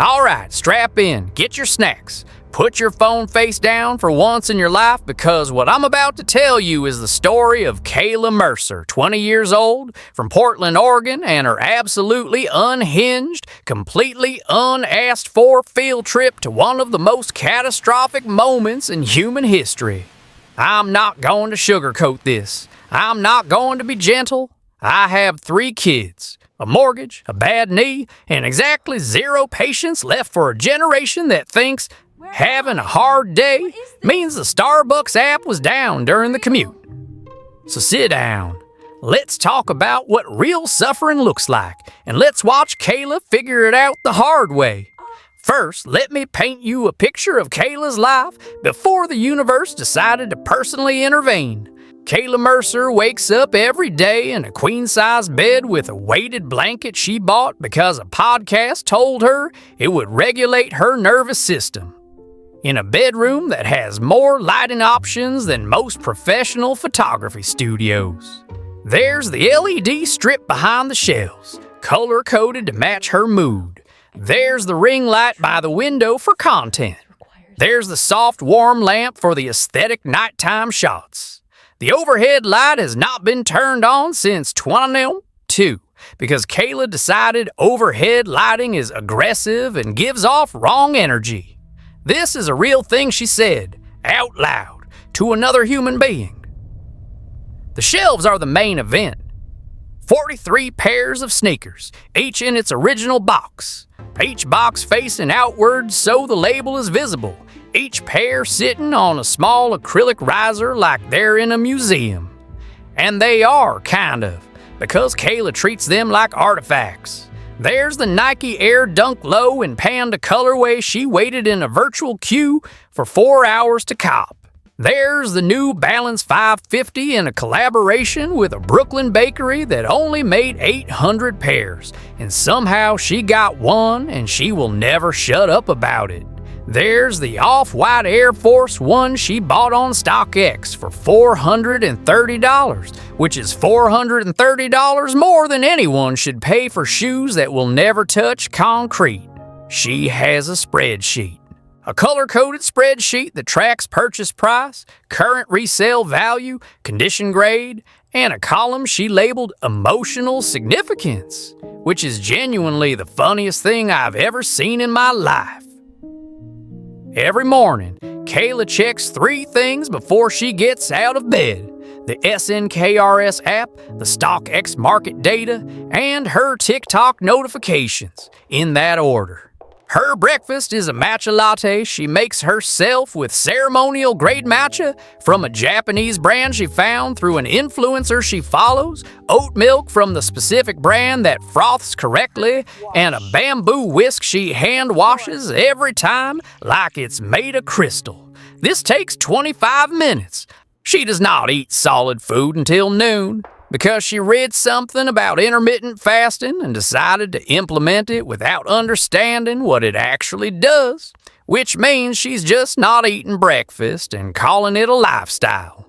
All right, strap in, get your snacks. Put your phone face down for once in your life, because what I'm about to tell you is the story of Kayla Mercer, 20 years old, from Portland, Oregon, and her absolutely unhinged, completely unasked for field trip to one of the most catastrophic moments in human history. I'm not going to sugarcoat this. I'm not going to be gentle. I have 3 kids, a mortgage, a bad knee, and exactly 0 patience left for a generation that thinks having a hard day means the Starbucks app was down during the commute. So sit down. Let's talk about what real suffering looks like, and let's watch Kayla figure it out the hard way. First, let me paint you a picture of Kayla's life before the universe decided to personally intervene. Kayla Mercer wakes up every day in a queen-size bed with a weighted blanket she bought because a podcast told her it would regulate her nervous system. In a bedroom that has more lighting options than most professional photography studios. There's the LED strip behind the shelves, color-coded to match her mood. There's the ring light by the window for content. There's the soft, warm lamp for the aesthetic nighttime shots. The overhead light has not been turned on since 2002 because Kayla decided overhead lighting is aggressive and gives off wrong energy. This is a real thing she said, out loud, to another human being. The shelves are the main event. 43 pairs of sneakers, each in its original box. Each box facing outward so the label is visible. Each pair sitting on a small acrylic riser like they're in a museum. And they are, kind of, because Kayla treats them like artifacts. There's the Nike Air Dunk Low in Panda colorway she waited in a virtual queue for 4 hours to cop. There's the New Balance 550 in a collaboration with a Brooklyn bakery that only made 800 pairs, and somehow she got one and she will never shut up about it. There's the Off-White Air Force One she bought on StockX for $430, which is $430 more than anyone should pay for shoes that will never touch concrete. She has a spreadsheet. A color-coded spreadsheet that tracks purchase price, current resale value, condition grade, and a column she labeled emotional significance, which is genuinely the funniest thing I've ever seen in my life. Every morning, Kayla checks 3 things before she gets out of bed: the SNKRS app, the StockX market data, and her TikTok notifications, in that order. Her breakfast is a matcha latte she makes herself with ceremonial grade matcha from a Japanese brand she found through an influencer she follows, oat milk from the specific brand that froths correctly, and a bamboo whisk she hand washes every time like it's made of crystal. This takes 25 minutes. She does not eat solid food until noon, because she read something about intermittent fasting and decided to implement it without understanding what it actually does, which means she's just not eating breakfast and calling it a lifestyle.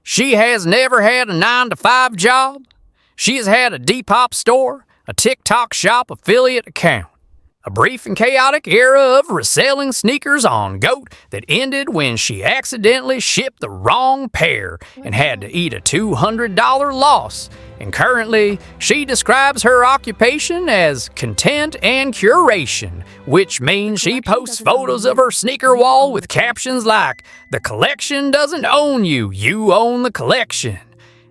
She has never had a 9-to-5 job. She has had a Depop store, a TikTok shop affiliate account, a brief and chaotic era of reselling sneakers on GOAT that ended when she accidentally shipped the wrong pair and had to eat a $200 loss. And currently, she describes her occupation as content and curation, which means she posts photos of her sneaker wall with captions like, "The collection doesn't own you, you own the collection."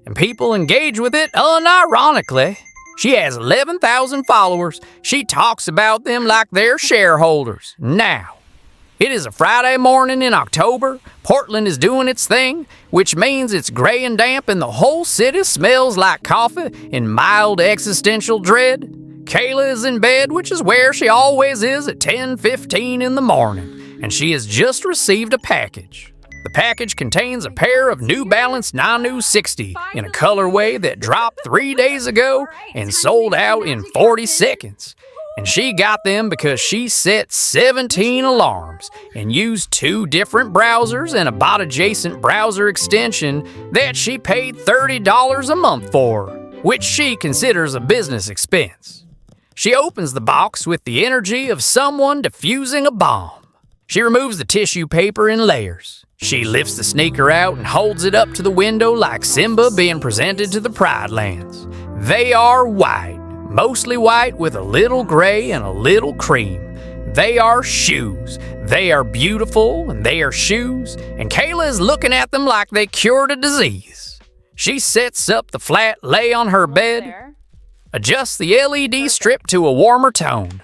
And people engage with it unironically. She has 11,000 followers. She talks about them like they're shareholders. Now, it is a Friday morning in October. Portland is doing its thing, which means it's gray and damp and the whole city smells like coffee in mild existential dread. Kayla is in bed, which is where she always is at 10:15 in the morning, and she has just received a package. The package contains a pair of New Balance 960 in a colorway that dropped 3 days ago and sold out in 40 seconds. And she got them because she set 17 alarms and used 2 different browsers and a bot-adjacent browser extension that she paid $30 a month for, which she considers a business expense. She opens the box with the energy of someone defusing a bomb. She removes the tissue paper in layers. She lifts the sneaker out and holds it up to the window like Simba being presented to the Pride Lands. They are white, mostly white with a little gray and a little cream. They are shoes. They are beautiful and they are shoes, and Kayla is looking at them like they cured a disease. She sets up the flat lay on her bed, adjusts the LED strip to a warmer tone,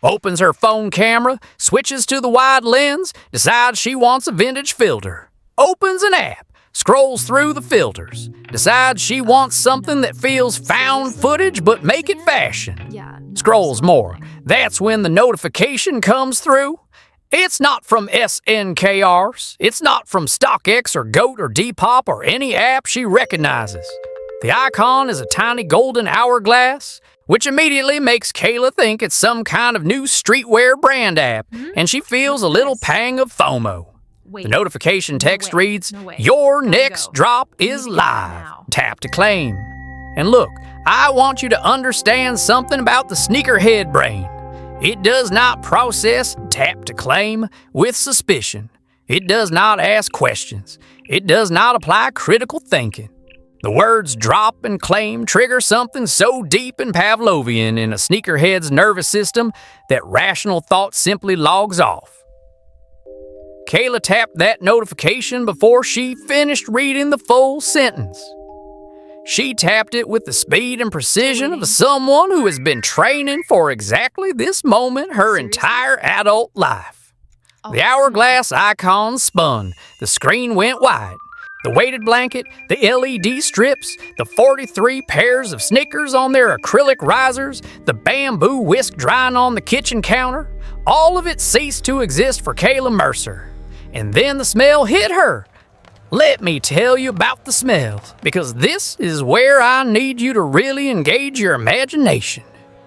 opens her phone camera, switches to the wide lens, decides she wants a vintage filter, opens an app, scrolls through the filters, decides she wants something that feels found footage but make it fashion. Scrolls more. That's when the notification comes through. It's not from SNKRs. It's not from StockX or GOAT or Depop or any app she recognizes. The icon is a tiny golden hourglass, which immediately makes Kayla think it's some kind of new streetwear brand app, and she feels a little pang of FOMO. The notification text reads, "Your next drop is live. Tap to claim." And look, I want you to understand something about the sneakerhead brain. It does not process tap to claim with suspicion. It does not ask questions. It does not apply critical thinking. The words drop and claim trigger something so deep and Pavlovian in a sneakerhead's nervous system that rational thought simply logs off. Kayla tapped that notification before she finished reading the full sentence. She tapped it with the speed and precision of someone who has been training for exactly this moment her entire adult life. The hourglass icon spun. The screen went white. The weighted blanket, the LED strips, the 43 pairs of Snickers on their acrylic risers, the bamboo whisk drying on the kitchen counter, all of it ceased to exist for Kayla Mercer. And then the smell hit her. Let me tell you about the smells, because this is where I need you to really engage your imagination.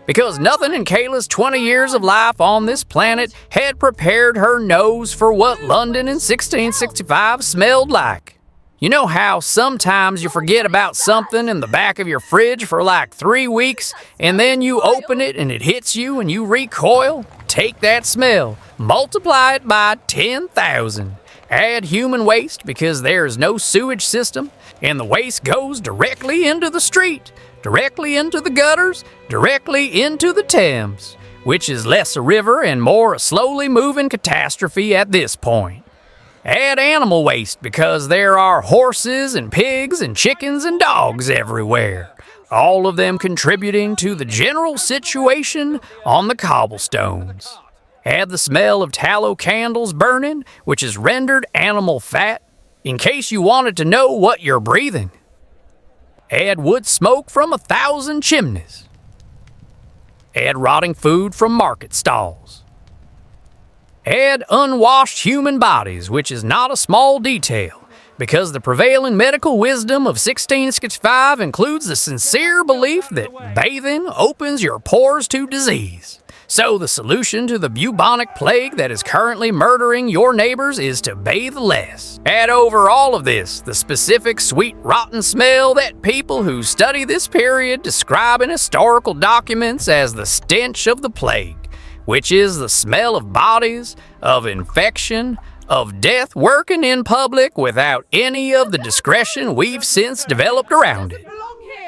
Because nothing in Kayla's 20 years of life on this planet had prepared her nose for what London in 1665 smelled like. You know how sometimes you forget about something in the back of your fridge for like 3 weeks, and then you open it and it hits you and you recoil? Take that smell, multiply it by 10,000. Add human waste because there is no sewage system, and the waste goes directly into the street, directly into the gutters, directly into the Thames, which is less a river and more a slowly moving catastrophe at this point. Add animal waste because there are horses and pigs and chickens and dogs everywhere, all of them contributing to the general situation on the cobblestones. Add the smell of tallow candles burning, which is rendered animal fat, in case you wanted to know what you're breathing. Add wood smoke from 1,000 chimneys. Add rotting food from market stalls. Add unwashed human bodies, which is not a small detail, because the prevailing medical wisdom of 1665 includes the sincere belief that bathing opens your pores to disease. So the solution to the bubonic plague that is currently murdering your neighbors is to bathe less. Add over all of this the specific sweet rotten smell that people who study this period describe in historical documents as the stench of the plague, which is the smell of bodies, of infection, of death working in public without any of the discretion we've since developed around it.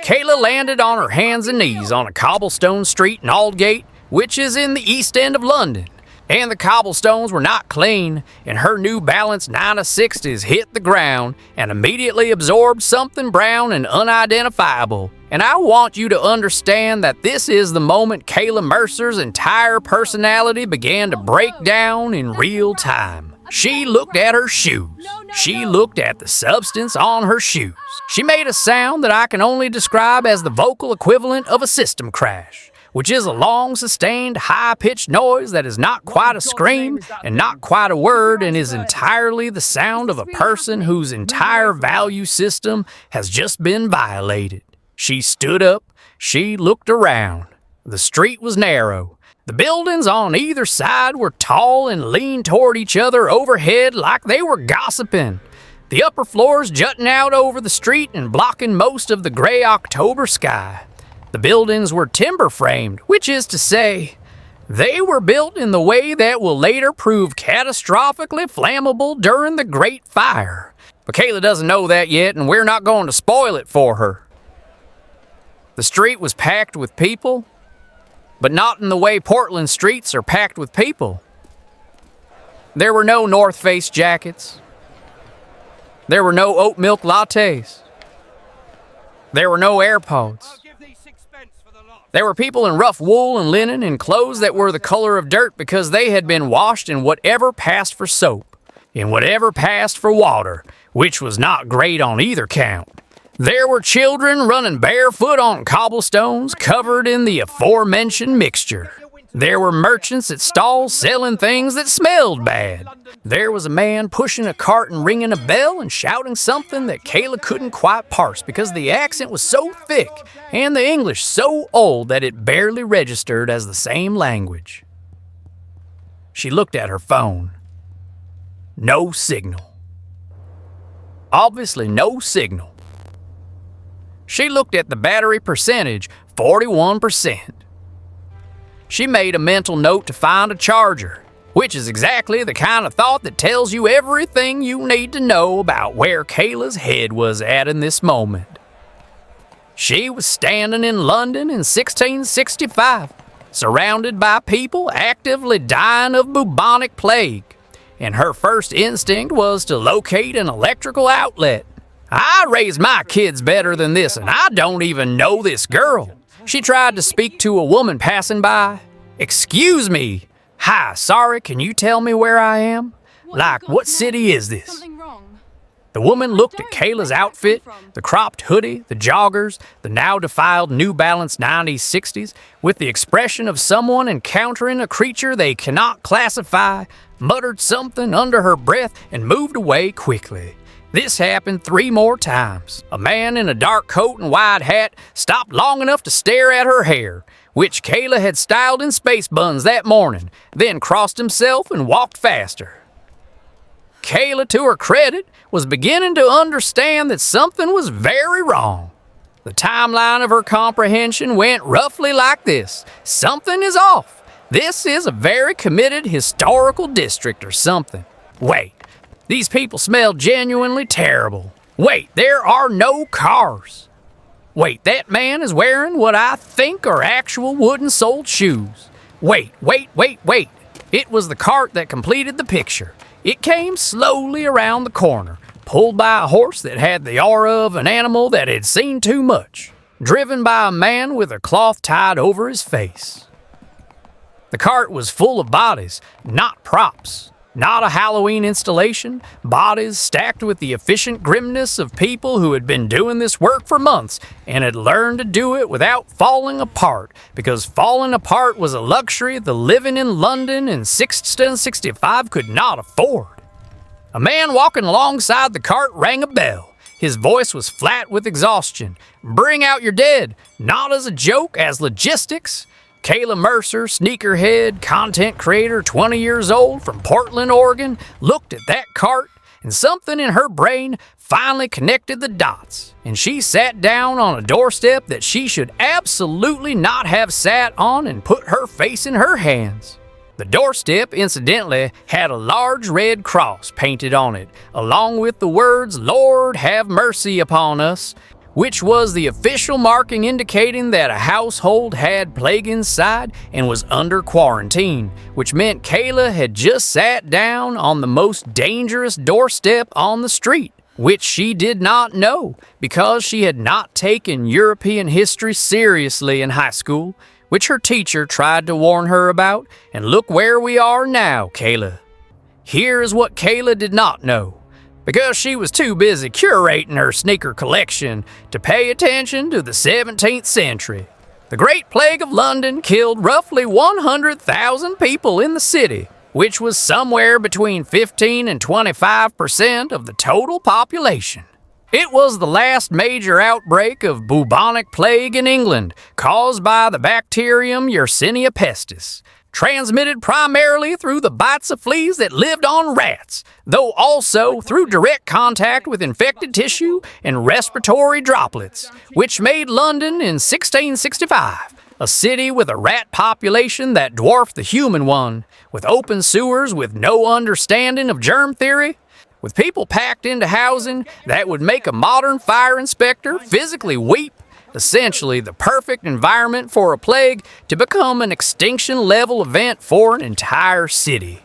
Kayla landed on her hands and knees on a cobblestone street in Aldgate, which is in the East End of London, and the cobblestones were not clean, and her New Balance 960s hit the ground and immediately absorbed something brown and unidentifiable. And I want you to understand that this is the moment Kayla Mercer's entire personality began to break down in real time. She looked at her shoes. She looked at the substance on her shoes. She made a sound that I can only describe as the vocal equivalent of a system crash, which is a long, sustained, high-pitched noise that is not quite a scream and not quite a word and is entirely the sound of a person whose entire value system has just been violated. She stood up. She looked around. The street was narrow. The buildings on either side were tall and leaned toward each other overhead like they were gossiping. The upper floors jutting out over the street and blocking most of the gray October sky. The buildings were timber-framed, which is to say, they were built in the way that will later prove catastrophically flammable during the Great Fire. But Kayla doesn't know that yet, and we're not going to spoil it for her. The street was packed with people, but not in the way Portland streets are packed with people. There were no North Face jackets. There were no oat milk lattes. There were no AirPods. There were people in rough wool and linen and clothes that were the color of dirt because they had been washed in whatever passed for soap, in whatever passed for water, which was not great on either count. There were children running barefoot on cobblestones covered in the aforementioned mixture. There were merchants at stalls selling things that smelled bad. There was a man pushing a cart and ringing a bell and shouting something that Kayla couldn't quite parse because the accent was so thick and the English so old that it barely registered as the same language. She looked at her phone. No signal. Obviously no signal. She looked at the battery percentage, 41%. She made a mental note to find a charger, which is exactly the kind of thought that tells you everything you need to know about where Kayla's head was at in this moment. She was standing in London in 1665, surrounded by people actively dying of bubonic plague, and her first instinct was to locate an electrical outlet. I raised my kids better than this, and I don't even know this girl. She tried to speak to a woman passing by. Excuse me. Hi, sorry, can you tell me where I am? Like, what city is this? The woman looked at Kayla's outfit, the cropped hoodie, the joggers, the now defiled New Balance 9060s, with the expression of someone encountering a creature they cannot classify, muttered something under her breath, and moved away quickly. This happened 3 more times. A man in a dark coat and wide hat stopped long enough to stare at her hair, which Kayla had styled in space buns that morning, then crossed himself and walked faster. Kayla, to her credit, was beginning to understand that something was very wrong. The timeline of her comprehension went roughly like this. Something is off. This is a very committed historical district or something. Wait. These people smell genuinely terrible. Wait, there are no cars. Wait, that man is wearing what I think are actual wooden-soled shoes. Wait. It was the cart that completed the picture. It came slowly around the corner, pulled by a horse that had the aura of an animal that had seen too much, driven by a man with a cloth tied over his face. The cart was full of bodies, not props. Not a Halloween installation, bodies stacked with the efficient grimness of people who had been doing this work for months and had learned to do it without falling apart, because falling apart was a luxury the living in London in 1665 could not afford. A man walking alongside the cart rang a bell. His voice was flat with exhaustion. Bring out your dead, not as a joke, as logistics. Kayla Mercer, sneakerhead, content creator, 20 years old, from Portland, Oregon, looked at that cart, and something in her brain finally connected the dots, and she sat down on a doorstep that she should absolutely not have sat on and put her face in her hands. The doorstep, incidentally, had a large red cross painted on it, along with the words, "Lord, have mercy upon us," which was the official marking indicating that a household had plague inside and was under quarantine, which meant Kayla had just sat down on the most dangerous doorstep on the street, which she did not know because she had not taken European history seriously in high school, which her teacher tried to warn her about, and look where we are now, Kayla. Here is what Kayla did not know. Because she was too busy curating her sneaker collection to pay attention to the 17th century. The Great Plague of London killed roughly 100,000 people in the city, which was somewhere between 15 and 25% of the total population. It was the last major outbreak of bubonic plague in England, caused by the bacterium Yersinia pestis. transmitted primarily through the bites of fleas that lived on rats, though also through direct contact with infected tissue and respiratory droplets, which made London in 1665 a city with a rat population that dwarfed the human one, with open sewers with no understanding of germ theory, with people packed into housing that would make a modern fire inspector physically weep. Essentially the perfect environment for a plague to become an extinction-level event for an entire city.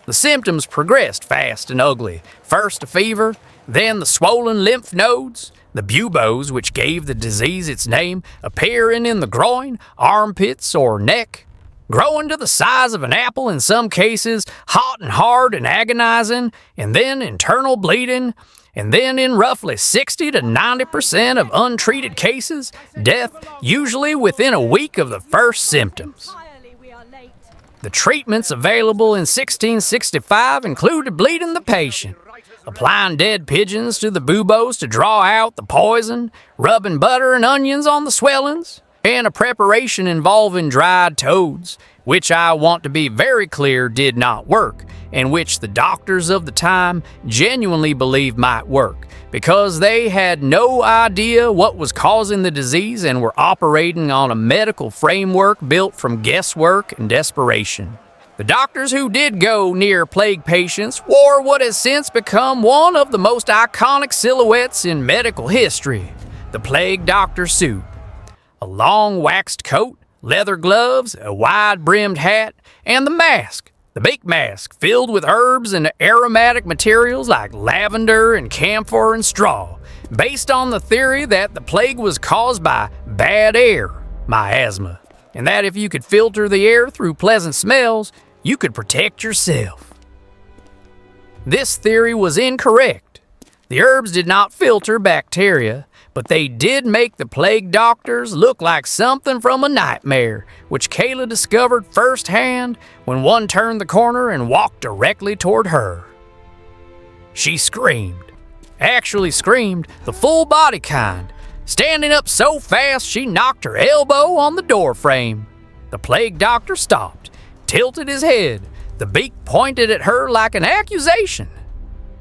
The symptoms progressed fast and ugly. First a fever, then the swollen lymph nodes, the buboes, which gave the disease its name, appearing in the groin, armpits, or neck, growing to the size of an apple in some cases, hot and hard and agonizing, and then internal bleeding, and then in roughly 60 to 90% of untreated cases, death usually within a week of the first symptoms. The treatments available in 1665 included bleeding the patient, applying dead pigeons to the buboes to draw out the poison, rubbing butter and onions on the swellings, and a preparation involving dried toads, which I want to be very clear did not work, and which the doctors of the time genuinely believed might work, because they had no idea what was causing the disease and were operating on a medical framework built from guesswork and desperation. The doctors who did go near plague patients wore what has since become one of the most iconic silhouettes in medical history, the plague doctor suit. A long waxed coat, leather gloves, a wide-brimmed hat, and the mask, the beak mask, filled with herbs and aromatic materials like lavender and camphor and straw, based on the theory that the plague was caused by bad air, miasma, and that if you could filter the air through pleasant smells, you could protect yourself. This theory was incorrect. The herbs did not filter bacteria, but they did make the plague doctors look like something from a nightmare, which Kayla discovered firsthand when one turned the corner and walked directly toward her. She screamed. Actually screamed the full body kind, standing up so fast she knocked her elbow on the door frame. The plague doctor stopped, tilted his head, the beak pointed at her like an accusation.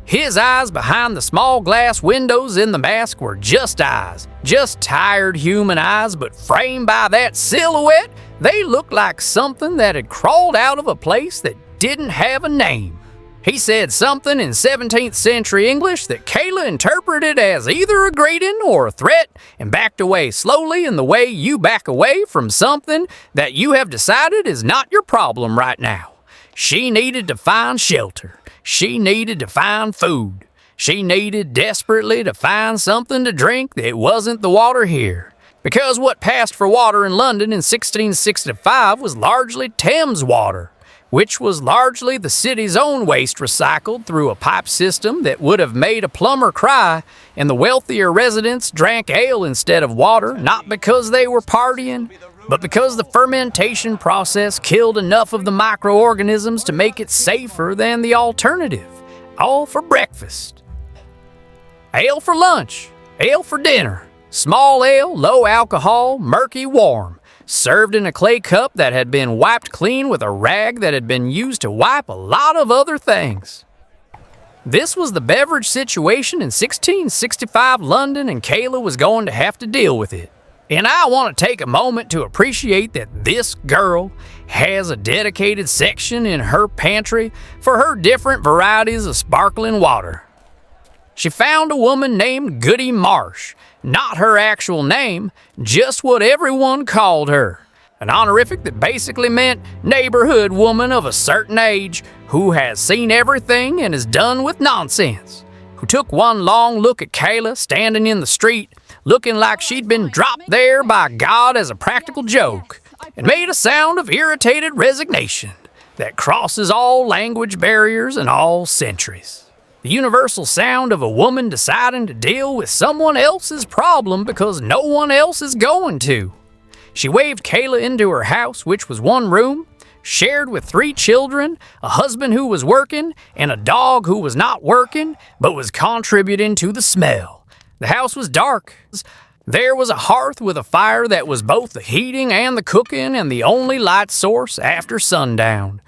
His eyes behind the small glass windows in the mask were just eyes, just tired human eyes, but framed by that silhouette, they looked like something that had crawled out of a place that didn't have a name. He said something in 17th century English that Kayla interpreted as either a greeting or a threat and backed away slowly in the way you back away from something that you have decided is not your problem right now. She needed to find shelter. She needed to find food. She needed desperately to find something to drink that wasn't the water here. Because what passed for water in London in 1665 was largely Thames water, which was largely the city's own waste recycled through a pipe system that would have made a plumber cry, and the wealthier residents drank ale instead of water, not because they were partying, but because the fermentation process killed enough of the microorganisms to make it safer than the alternative. All for breakfast. Ale for lunch. Ale for dinner. Small ale, low alcohol, murky warm. Served in a clay cup that had been wiped clean with a rag that had been used to wipe a lot of other things. This was the beverage situation in 1665 London, and Kayla was going to have to deal with it. And I want to take a moment to appreciate that this girl has a dedicated section in her pantry for her different varieties of sparkling water. She found a woman named Goody Marsh, not her actual name, just what everyone called her. An honorific that basically meant neighborhood woman of a certain age who has seen everything and is done with nonsense, who took one long look at Kayla standing in the street, looking like she'd been dropped there by God as a practical joke, and made a sound of irritated resignation that crosses all language barriers and all centuries. The universal sound of a woman deciding to deal with someone else's problem because no one else is going to. She waved Kayla into her house, which was one room, shared with 3 children, a husband who was working, and a dog who was not working, but was contributing to the smell. The house was dark. There was a hearth with a fire that was both the heating and the cooking and the only light source after sundown.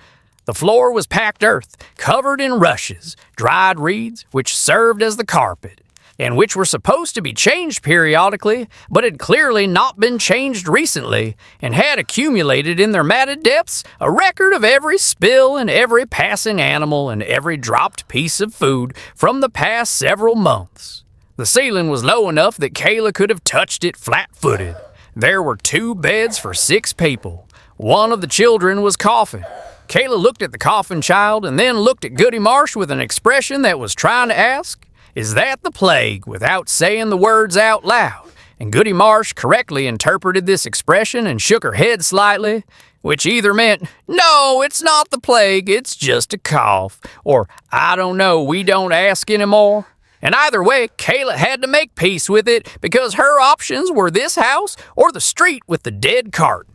The floor was packed earth, covered in rushes, dried reeds, which served as the carpet, and which were supposed to be changed periodically, but had clearly not been changed recently, and had accumulated in their matted depths a record of every spill and every passing animal and every dropped piece of food from the past several months. The ceiling was low enough that Kayla could have touched it flat-footed. There were 2 beds for 6 people. One of the children was coughing. Kayla looked at the coughing child and then looked at Goody Marsh with an expression that was trying to ask, "Is that the plague?" without saying the words out loud. And Goody Marsh correctly interpreted this expression and shook her head slightly, which either meant, "No, it's not the plague, it's just a cough," or "I don't know, we don't ask anymore." And either way, Kayla had to make peace with it because her options were this house or the street with the dead cart.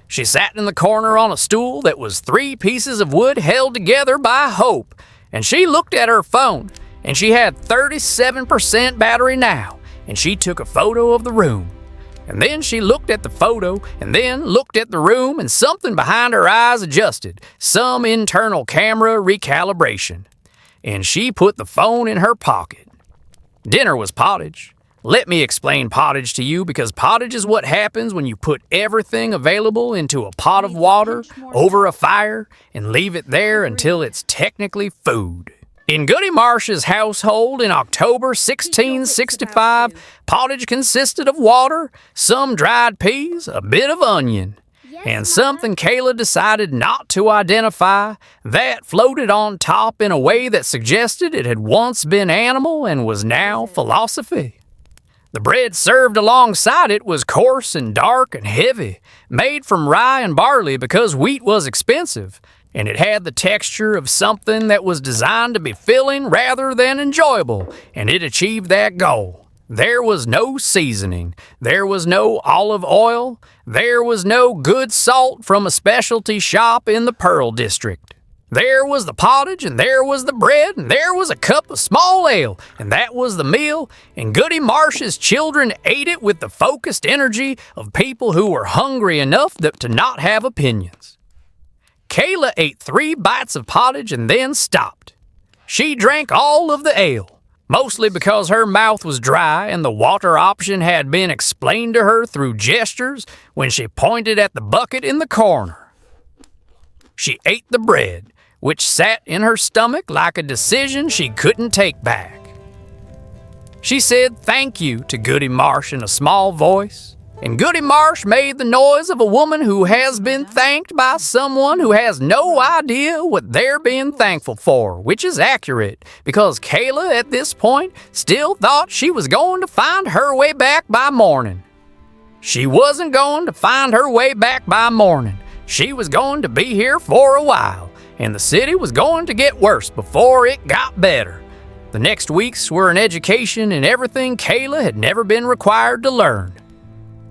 She sat in the corner on a stool that was 3 pieces of wood held together by hope, and she looked at her phone, and she had 37% battery now, and she took a photo of the room. And then she looked at the photo, and then looked at the room, and something behind her eyes adjusted, some internal camera recalibration. And she put the phone in her pocket. Dinner was pottage. Let me explain pottage to you, because pottage is what happens when you put everything available into a pot of water over a fire and leave it there until it's technically food. In Goody Marsh's household in October 1665, pottage consisted of water, some dried peas, a bit of onion, and something Kayla decided not to identify that floated on top in a way that suggested it had once been animal and was now philosophy. The bread served alongside it was coarse and dark and heavy, made from rye and barley because wheat was expensive, and it had the texture of something that was designed to be filling rather than enjoyable, and it achieved that goal. There was no seasoning, there was no olive oil, there was no good salt from a specialty shop in the Pearl District. There was the pottage, and there was the bread, and there was a cup of small ale, and that was the meal, and Goody Marsh's children ate it with the focused energy of people who were hungry enough to not have opinions. Kayla ate 3 bites of pottage and then stopped. She drank all of the ale, mostly because her mouth was dry and the water option had been explained to her through gestures when she pointed at the bucket in the corner. She ate the bread, which sat in her stomach like a decision she couldn't take back. She said thank you to Goody Marsh in a small voice, and Goody Marsh made the noise of a woman who has been thanked by someone who has no idea what they're being thankful for, which is accurate, because Kayla at this point still thought she was going to find her way back by morning. She wasn't going to find her way back by morning. She was going to be here for a while, and the city was going to get worse before it got better. The next weeks were an education in everything Kayla had never been required to learn.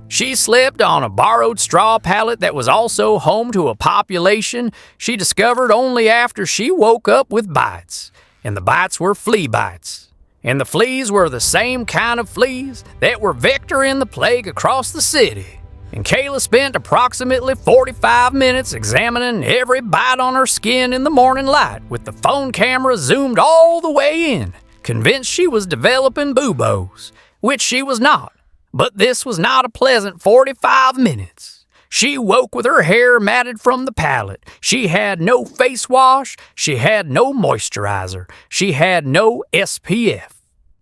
She slept on a borrowed straw pallet that was also home to a population she discovered only after she woke up with bites, and the bites were flea bites. And the fleas were the same kind of fleas that were vectoring the plague across the city. And Kayla spent approximately 45 minutes examining every bite on her skin in the morning light with the phone camera zoomed all the way in, convinced she was developing buboes, which she was not. But this was not a pleasant 45 minutes. She woke with her hair matted from the pallet. She had no face wash. She had no moisturizer. She had no SPF.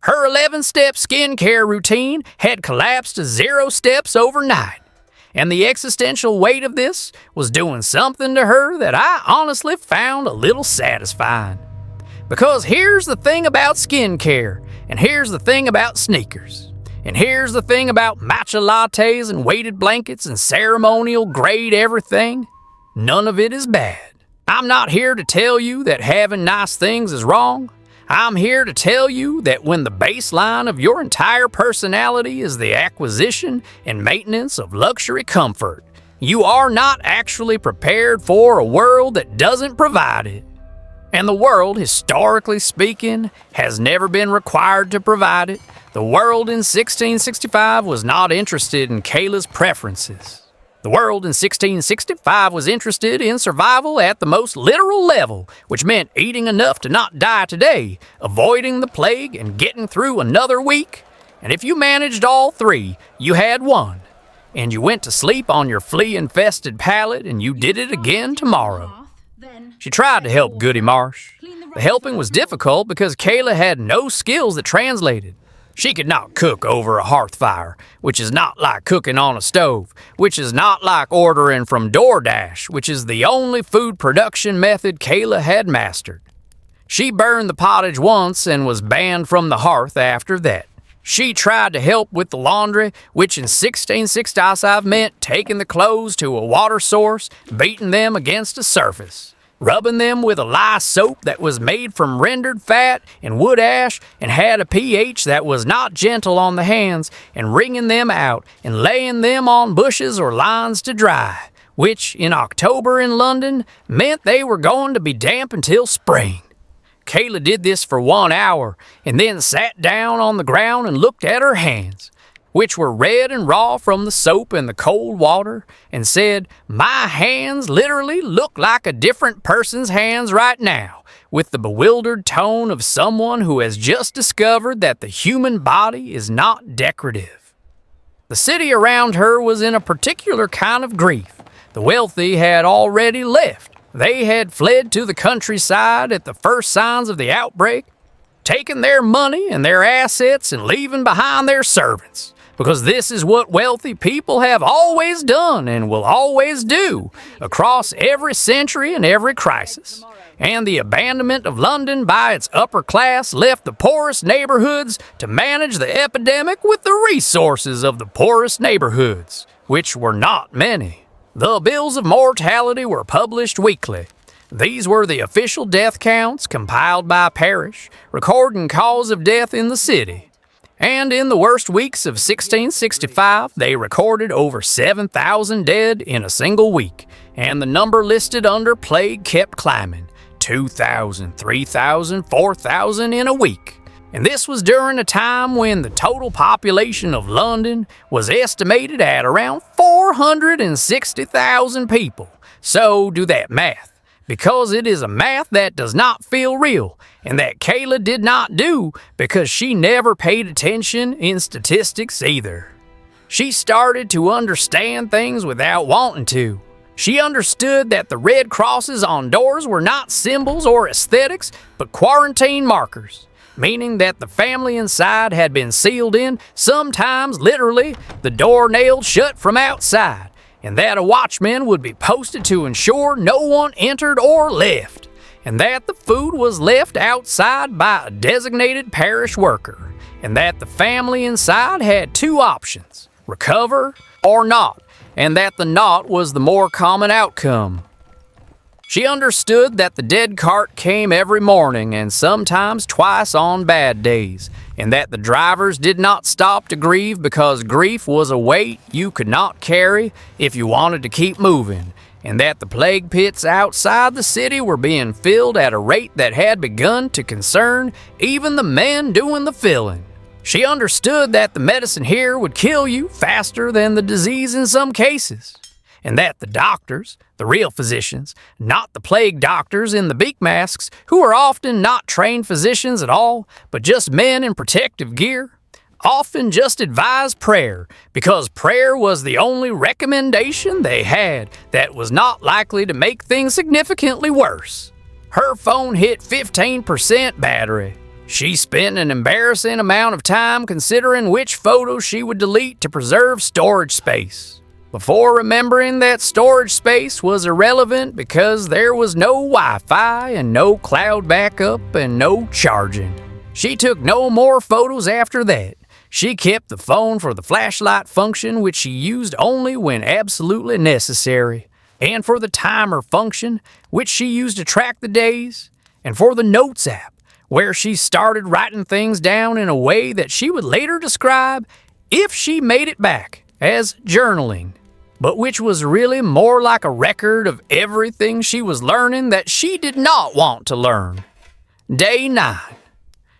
Her 11-step skincare routine had collapsed to 0 steps overnight. And the existential weight of this was doing something to her that I honestly found a little satisfying. Because here's the thing about skincare, and here's the thing about sneakers, and here's the thing about matcha lattes and weighted blankets and ceremonial grade everything. None of it is bad. I'm not here to tell you that having nice things is wrong. I'm here to tell you that when the baseline of your entire personality is the acquisition and maintenance of luxury comfort, you are not actually prepared for a world that doesn't provide it. And the world, historically speaking, has never been required to provide it. The world in 1665 was not interested in Kayla's preferences. The world in 1665 was interested in survival at the most literal level, which meant eating enough to not die today, avoiding the plague, and getting through another week. And if you managed all three, you had won. And you went to sleep on your flea-infested pallet, and you did it again tomorrow. She tried to help Goody Marsh. The helping was difficult because Kayla had no skills that translated. She could not cook over a hearth fire, which is not like cooking on a stove, which is not like ordering from DoorDash, which is the only food production method Kayla had mastered. She burned the pottage once and was banned from the hearth after that. She tried to help with the laundry, which in 1665 meant taking the clothes to a water source, beating them against a surface, rubbing them with a lye soap that was made from rendered fat and wood ash and had a pH that was not gentle on the hands, and wringing them out and laying them on bushes or lines to dry, which in October in London meant they were going to be damp until spring. Kayla did this for 1 hour and then sat down on the ground and looked at her hands, which were red and raw from the soap and the cold water, and said, "My hands literally look like a different person's hands right now," with the bewildered tone of someone who has just discovered that the human body is not decorative. The city around her was in a particular kind of grief. The wealthy had already left. They had fled to the countryside at the first signs of the outbreak, taking their money and their assets and leaving behind their servants, because this is what wealthy people have always done and will always do across every century and every crisis. And the abandonment of London by its upper class left the poorest neighborhoods to manage the epidemic with the resources of the poorest neighborhoods, which were not many. The bills of mortality were published weekly. These were the official death counts compiled by parish, recording cause of death in the city. And in the worst weeks of 1665, they recorded over 7,000 dead in a single week, and the number listed under plague kept climbing, 2,000, 3,000, 4,000 in a week. And this was during a time when the total population of London was estimated at around 460,000 people. So do that math, because it is a math that does not feel real, and that Kayla did not do because she never paid attention in statistics either. She started to understand things without wanting to. She understood that the red crosses on doors were not symbols or aesthetics, but quarantine markers, meaning that the family inside had been sealed in, sometimes literally the door nailed shut from outside, and that a watchman would be posted to ensure no one entered or left, and that the food was left outside by a designated parish worker, and that the family inside had two options: recover or not, and that the not was the more common outcome. She understood that the dead cart came every morning and sometimes twice on bad days, and that the drivers did not stop to grieve because grief was a weight you could not carry if you wanted to keep moving, and that the plague pits outside the city were being filled at a rate that had begun to concern even the men doing the filling. She understood that the medicine here would kill you faster than the disease in some cases, and that the doctors, the real physicians, not the plague doctors in the beak masks, who are often not trained physicians at all, but just men in protective gear, often just advise prayer, because prayer was the only recommendation they had that was not likely to make things significantly worse. Her phone hit 15% battery. She spent an embarrassing amount of time considering which photos she would delete to preserve storage space, before remembering that storage space was irrelevant because there was no Wi-Fi and no cloud backup and no charging. She took no more photos after that. She kept the phone for the flashlight function, which she used only when absolutely necessary, and for the timer function, which she used to track the days, and for the notes app, where she started writing things down in a way that she would later describe, if she made it back, as journaling. but which was really more like a record of everything she was learning that she did not want to learn. Day 9.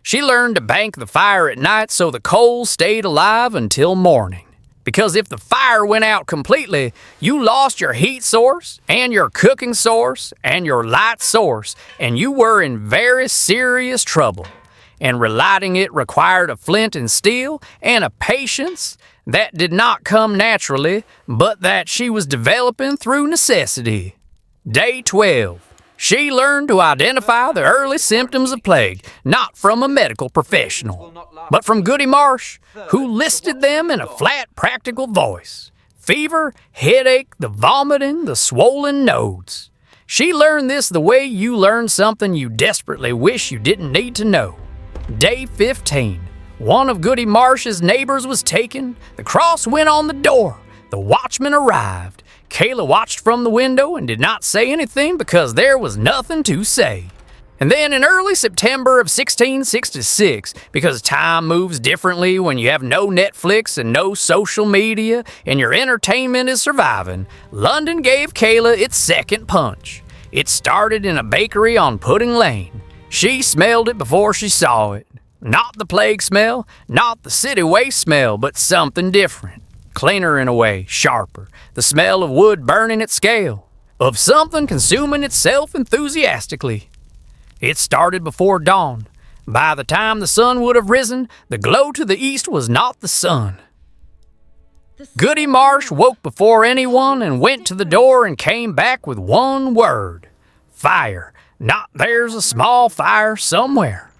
She learned to bank the fire at night so the coals stayed alive until morning. Because if the fire went out completely, you lost your heat source, and your cooking source, and your light source, and you were in very serious trouble. And relighting it required a flint and steel and a patience that did not come naturally, but that she was developing through necessity. Day 12. She learned to identify the early symptoms of plague, not from a medical professional, but from Goody Marsh, who listed them in a flat, practical voice. Fever, headache, the vomiting, the swollen nose. She learned this the way you learn something you desperately wish you didn't need to know. Day 15. One of Goody Marsh's neighbors was taken. The cross went on the door. The watchman arrived. Kayla watched from the window and did not say anything because there was nothing to say. And then in early September of 1666, because time moves differently when you have no Netflix and no social media and your entertainment is surviving, London gave Kayla its second punch. It started in a bakery on Pudding Lane. She smelled it before she saw it. Not the plague smell, not the city waste smell, but something different. Cleaner in a way, sharper. The smell of wood burning at scale. Of something consuming itself enthusiastically. It started before dawn. By the time the sun would have risen, the glow to the east was not the sun. Goody Marsh woke before anyone and went to the door and came back with one word. Fire. Not there's a small fire somewhere.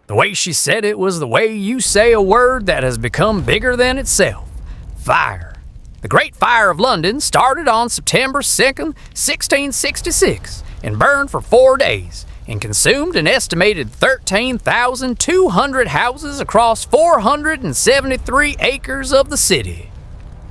The way she said it was the way you say a word that has become bigger than itself. Fire. The Great Fire of London started on September 2nd, 1666, and burned for 4 days, and consumed an estimated 13,200 houses across 473 acres of the city.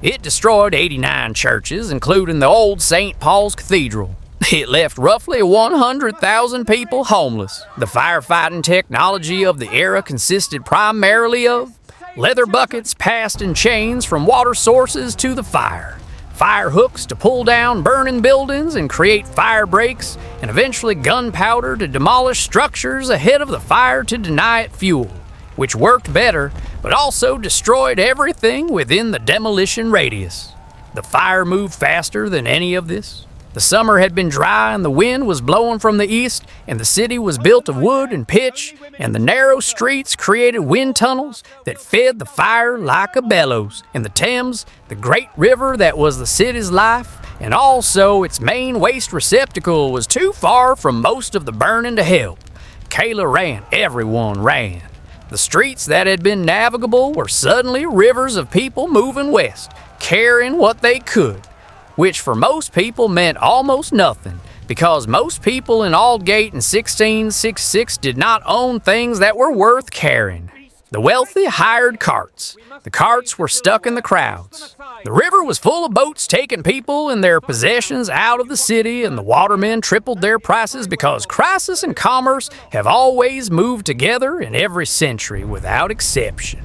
It destroyed 89 churches, including the old St. Paul's Cathedral. It left roughly 100,000 people homeless. The firefighting technology of the era consisted primarily of leather buckets passed in chains from water sources to the fire, fire hooks to pull down burning buildings and create fire breaks, and eventually gunpowder to demolish structures ahead of the fire to deny it fuel, which worked better, but also destroyed everything within the demolition radius. The fire moved faster than any of this. The summer had been dry and the wind was blowing from the east, and the city was built of wood and pitch, and the narrow streets created wind tunnels that fed the fire like a bellows. And the Thames, the great river that was the city's life, and also its main waste receptacle, was too far from most of the burning to help. Kayla ran, everyone ran. The streets that had been navigable were suddenly rivers of people moving west, carrying what they could. Which for most people meant almost nothing, because most people in Aldgate in 1666 did not own things that were worth carrying. The wealthy hired carts. The carts were stuck in the crowds. The river was full of boats taking people and their possessions out of the city, and the watermen tripled their prices because crisis and commerce have always moved together in every century without exception.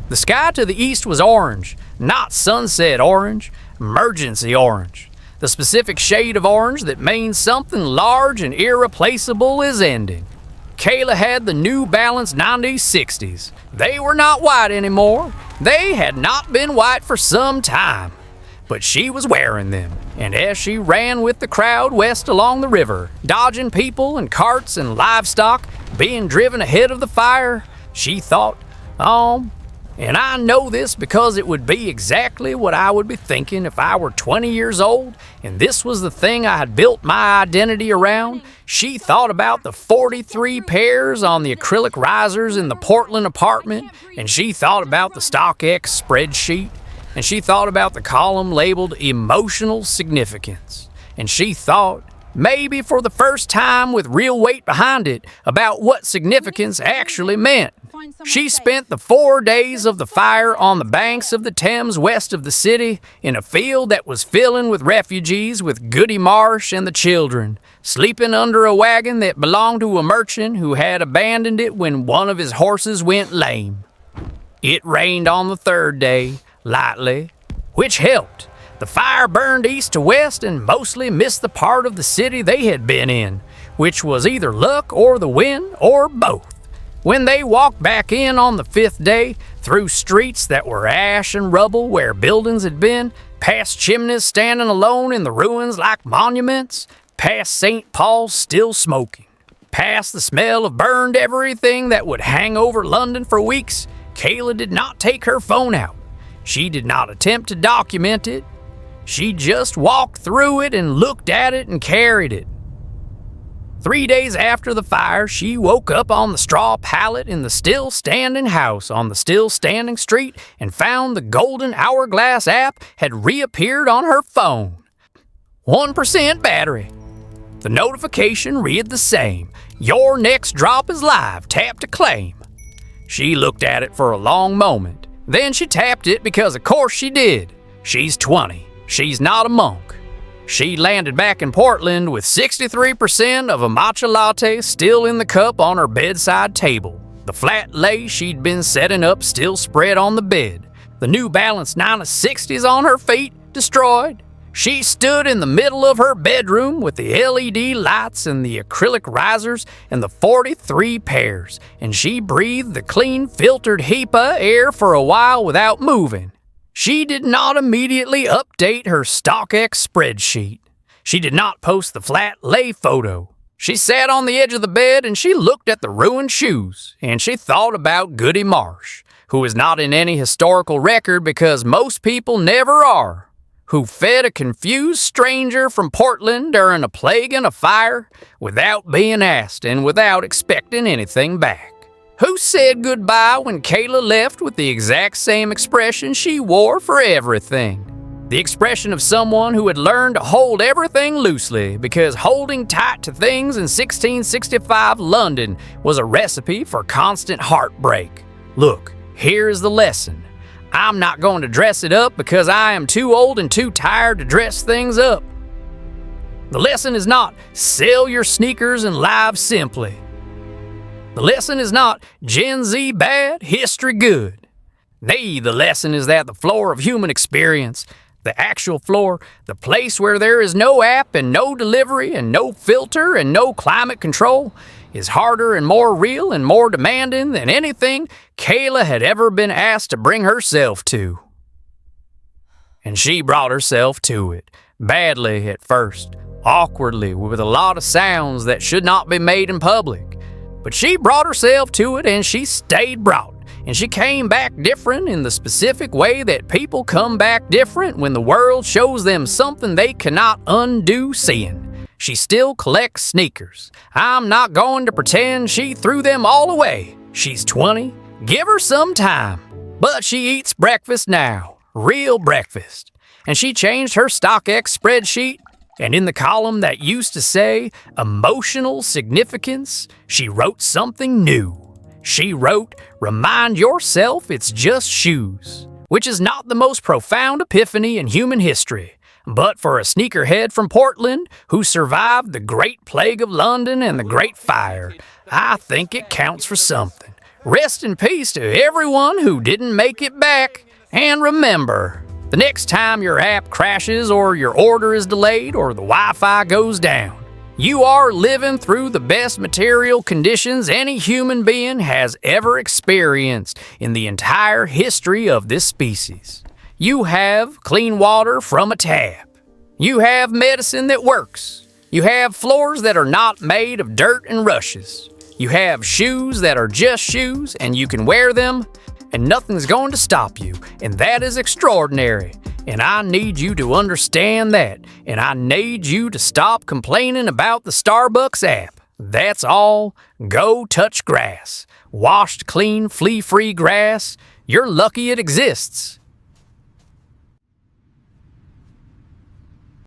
The sky to the east was orange, not sunset orange, emergency orange. The specific shade of orange that means something large and irreplaceable is ending. Kayla had the New Balance 9060s. They were not white anymore. They had not been white for some time. But she was wearing them, and as she ran with the crowd west along the river, dodging people and carts and livestock being driven ahead of the fire, she thought, and I know this because it would be exactly what I would be thinking if I were 20 years old and this was the thing I had built my identity around. She thought about the 43 pairs on the acrylic risers in the Portland apartment, and she thought about the StockX spreadsheet, and she thought about the column labeled emotional significance, and she thought, maybe for the first time with real weight behind it, about what significance actually meant. She spent the 4 days of the fire on the banks of the Thames west of the city, in a field that was filling with refugees with Goody Marsh and the children, sleeping under a wagon that belonged to a merchant who had abandoned it when one of his horses went lame. It rained on the 3rd day, lightly, which helped, The fire burned east to west and mostly missed the part of the city they had been in, which was either luck or the wind or both. When they walked back in on the 5th day, through streets that were ash and rubble where buildings had been, past chimneys standing alone in the ruins like monuments, past St. Paul's still smoking, past the smell of burned everything that would hang over London for weeks, Kayla did not take her phone out. She did not attempt to document it. She just walked through it and looked at it and carried it. 3 days after the fire, she woke up on the straw pallet in the still-standing house on the still-standing street and found the golden hourglass app had reappeared on her phone. 1% battery. The notification read the same. Your next drop is live. Tap to claim. She looked at it for a long moment. Then she tapped it because of course she did. She's 20. She's not a monk. She landed back in Portland with 63% of a matcha latte still in the cup on her bedside table. The flat lay she'd been setting up still spread on the bed. The New Balance 960s on her feet, destroyed. She stood in the middle of her bedroom with the LED lights and the acrylic risers and the 43 pairs, and she breathed the clean, filtered HEPA air for a while without moving. She did not immediately update her StockX spreadsheet. She did not post the flat lay photo. She sat on the edge of the bed and she looked at the ruined shoes, and she thought about Goody Marsh, who is not in any historical record because most people never are, who fed a confused stranger from Portland during a plague and a fire without being asked and without expecting anything back. Who said goodbye when Kayla left with the exact same expression she wore for everything? The expression of someone who had learned to hold everything loosely because holding tight to things in 1665 London was a recipe for constant heartbreak. Look, here is the lesson. I'm not going to dress it up because I am too old and too tired to dress things up. The lesson is not sell your sneakers and live simply. The lesson is not Gen Z bad, history good. Nay, the lesson is that the floor of human experience, the actual floor, the place where there is no app and no delivery and no filter and no climate control, is harder and more real and more demanding than anything Kayla had ever been asked to bring herself to. And she brought herself to it, badly at first, awkwardly, with a lot of sounds that should not be made in public. But she brought herself to it and she stayed brought. And she came back different in the specific way that people come back different when the world shows them something they cannot undo seeing. She still collects sneakers. I'm not going to pretend she threw them all away. She's 20. Give her some time. But she eats breakfast now. Real breakfast. And she changed her StockX spreadsheet. And in the column that used to say emotional significance, she wrote something new. She wrote, remind yourself it's just shoes, which is not the most profound epiphany in human history. But for a sneakerhead from Portland who survived the Great Plague of London and the Great Fire, I think it counts for something. Rest in peace to everyone who didn't make it back. And remember, the next time your app crashes or your order is delayed or the Wi-Fi goes down, you are living through the best material conditions any human being has ever experienced in the entire history of this species. You have clean water from a tap. You have medicine that works. You have floors that are not made of dirt and rushes. You have shoes that are just shoes and you can wear them and nothing's going to stop you, and that is extraordinary. And I need you to understand that, and I need you to stop complaining about the Starbucks app. That's all. Go touch grass. Washed, clean, flea-free grass. You're lucky it exists.